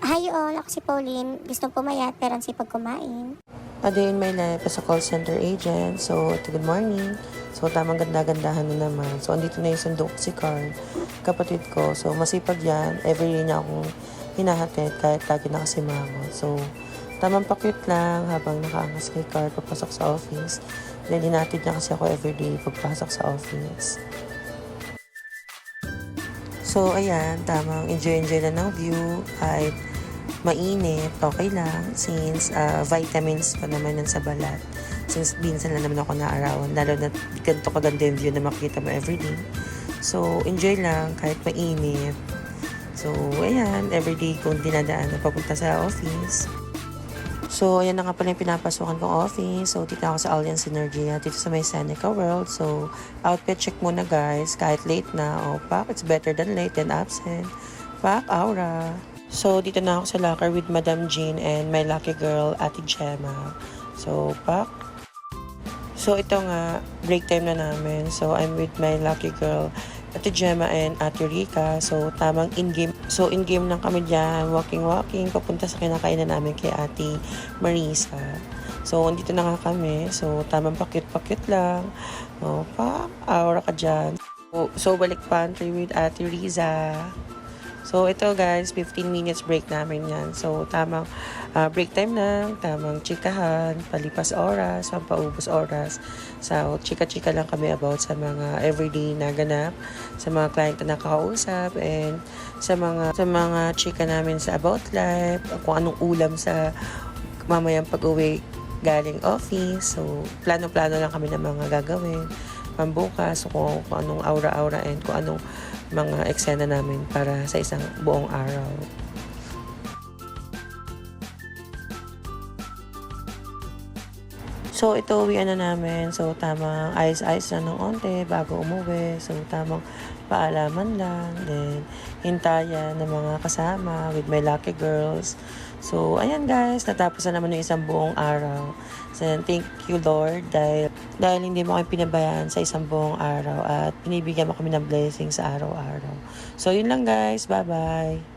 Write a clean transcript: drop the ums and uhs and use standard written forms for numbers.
Hi all, ako si Pauline. Gustong pumayat pero ang sipag kumain. A day in my life as a call center agent. So, good morning. So, tamang ganda-gandahan na naman. So, andito na yung sundo ko si Carl, kapatid ko. So, masipag yan. Every day niya akong hinahatid kahit lagi nakasimangot. So, tamang pakit lang habang nakaangas kay Carl papasok sa office. Then, hinatid niya kasi ako everyday pagpasok sa office. So, ayan, tamang enjoy lang ng view. Kahit mainit, okay lang. Since vitamins pa naman yan sa balat. Since minsan lang naman ako naarawan. Lalo na ganito kaganda yung view na makikita mo everyday. So, enjoy lang kahit mainit. So, ayan, everyday kong dinadaan na papunta sa office. So, ayan na nga pala yung pinapasukan kong office. So, dito ako sa Allianz Synergia, dito sa may Seneca World. So, outfit check muna guys. Kahit late na, pak, it's better than late than absent. Pak, aura. So, dito na ako sa locker with Madam Jean and my lucky girl, Ate Gemma. So, pak. So, ito nga, break time na namin. So, I'm with my lucky girl, Ate Gemma and Ate Rica. So, tamang in-game. So, in-game lang kami dyan. Walking, papunta sa kinakainan namin kay Ate Marisa. So, andito na nga kami. So, tamang pakit lang. Pa, aura ka dyan. So, balik pantry with Ate Riza. So, ito guys, 15 minutes break namin yan. So, tamang break time lang, tamang chikahan, palipas oras, pampaubos oras. So, chika-chika lang kami about sa mga everyday na ganap, sa mga client na nakakausap, and sa mga chika namin sa about life, kung anong ulam sa mamayang pag-uwi galing office. So, plano-plano lang kami ng mga gagawin pambukas, kung anong aura-aura and kung anong mga eksena namin para sa isang buong araw. So, ito, uwian na namin. So, tamang ayos-ayos na ng onte bago umuwi. So, tamang paalaman lang. Then, hintayan ng mga kasama with my lucky girls. So, ayan guys, natapos na naman yung isang buong araw. So, thank you Lord dahil hindi mo kami pinabayaan sa isang buong araw at pinibigyan mo kami ng blessing sa araw-araw. So, yun lang guys. Bye-bye.